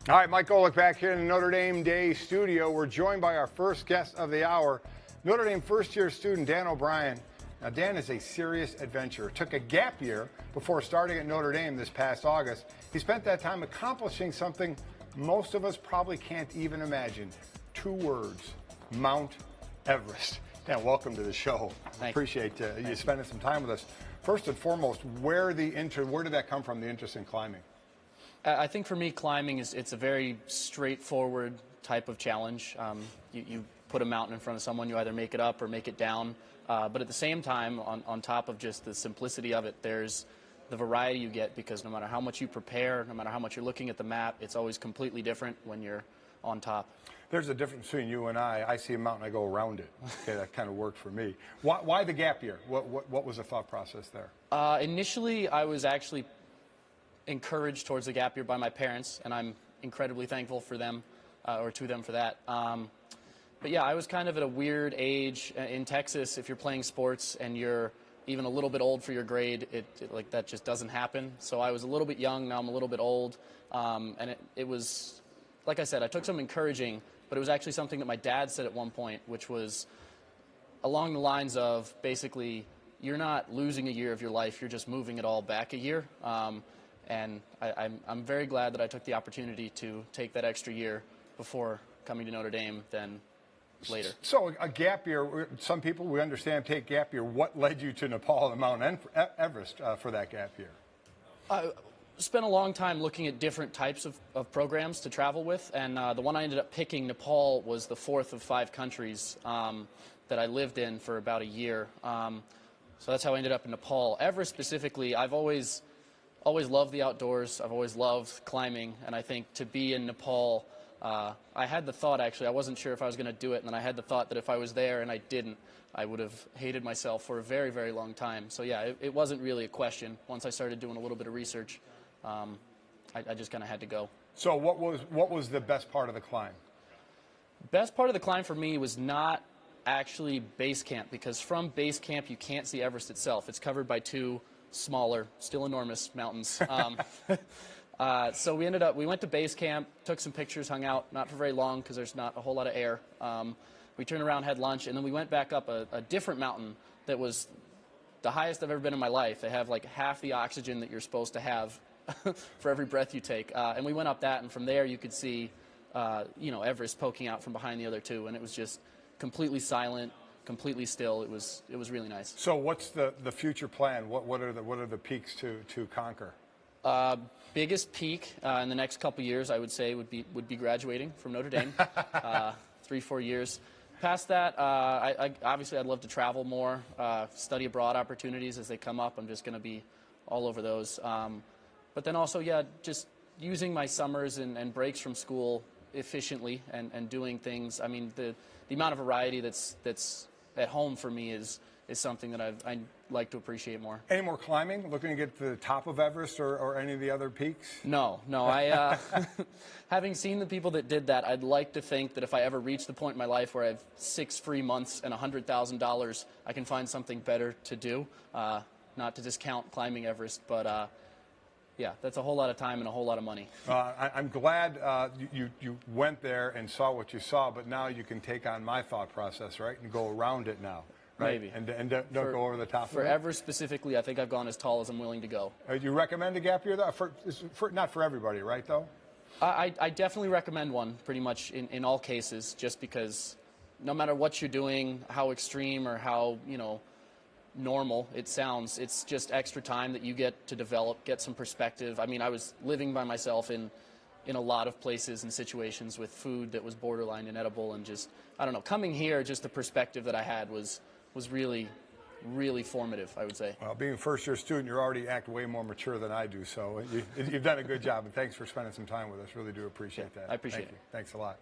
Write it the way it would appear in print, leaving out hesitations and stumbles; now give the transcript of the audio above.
All right, Mike Golick back here in the Notre Dame Day studio. We're joined by our first guest of the hour, Notre Dame first-year student Dan O'Brien. Now, Dan is a serious adventurer. Took a gap year before starting at Notre Dame this past August. He spent that time accomplishing something most of us probably can't even imagine. 2 words, Mount Everest. Dan, welcome to the show. Appreciate you spending some time with us. First and foremost, where did that come from, the interest in climbing? I think for me, climbing it's a very straightforward type of challenge. You put a mountain in front of someone, you either make it up or make it down. But at the same time, on top of just the simplicity of it, there's the variety you get, because no matter how much you prepare, no matter how much you're looking at the map, it's always completely different when you're on top. There's a difference between you and I. I see a mountain, I go around it. Okay, that kind of worked for me. Why the gap year? What was the thought process there? Initially, I was actually encouraged towards the gap year by my parents, and I'm incredibly thankful for them, or to them for that. But yeah, I was kind of at a weird age in Texas. If you're playing sports and you're even a little bit old for your grade, like that just doesn't happen. So I was a little bit young, now I'm a little bit old, and it was, like I said, I took some encouraging, but it was actually something that my dad said at one point, which was along the lines of basically, you're not losing a year of your life, you're just moving it all back a year. And I'm very glad that I took the opportunity to take that extra year before coming to Notre Dame than later. So a gap year, some people, we understand, take gap year. What led you to Nepal and Mount Everest for that gap year? I spent a long time looking at different types of programs to travel with, and the one I ended up picking, Nepal, was the 4th of 5 countries that I lived in for about a year. So that's how I ended up in Nepal. Everest specifically, I've always loved the outdoors. I've always loved climbing, and I think to be in Nepal, I had the thought, actually, I wasn't sure if I was going to do it, and then I had the thought that if I was there and I didn't, I would have hated myself for a very, very long time. So yeah, it wasn't really a question. Once I started doing a little bit of research, I just kind of had to go. So what was the best part of the climb? Best part of the climb for me was not actually base camp, because from base camp you can't see Everest itself. It's covered by 2 smaller, still enormous mountains. So we went to base camp, took some pictures, hung out, not for very long because there's not a whole lot of air. We turned around, had lunch, and then we went back up a different mountain that was the highest I've ever been in my life. They have like half the oxygen that you're supposed to have for every breath you take. And we went up that, and from there you could see, Everest poking out from behind the other 2, and it was just completely silent, completely still. It was really nice. So what's the future plan? What are the peaks to conquer? Biggest peak in the next couple years, I would say, would be graduating from Notre Dame. 3-4 years. Past that, obviously I'd love to travel more, study abroad opportunities as they come up. I'm just going to be all over those. But then also, yeah, just using my summers and breaks from school efficiently and doing things. I mean, the amount of variety that's at home for me is something that I like to appreciate more. Any more climbing? Looking to get to the top of Everest or any of the other peaks? No. I having seen the people that did that, I'd like to think that if I ever reach the point in my life where I have 6 free months and $100,000, I can find something better to do. Not to discount climbing Everest, but yeah, that's a whole lot of time and a whole lot of money. I'm glad you went there and saw what you saw, but now you can take on my thought process, right, and go around it now. Right? Maybe. And don't go over the top of it? For Everest specifically, I think I've gone as tall as I'm willing to go. Do you recommend a gap year, though? Not for everybody, right, though? I definitely recommend one, pretty much in all cases, just because no matter what you're doing, how extreme or how, normal it sounds, it's just extra time that you get to develop, get some perspective. I mean, I was living by myself in a lot of places and situations with food that was borderline inedible, and just, I don't know, coming here, just the perspective that I had was really, really formative, I would say. Well, being a first-year student, you already act way more mature than I do, so you've done a good job, and thanks for spending some time with us. Really do appreciate that. I appreciate it. Thanks a lot.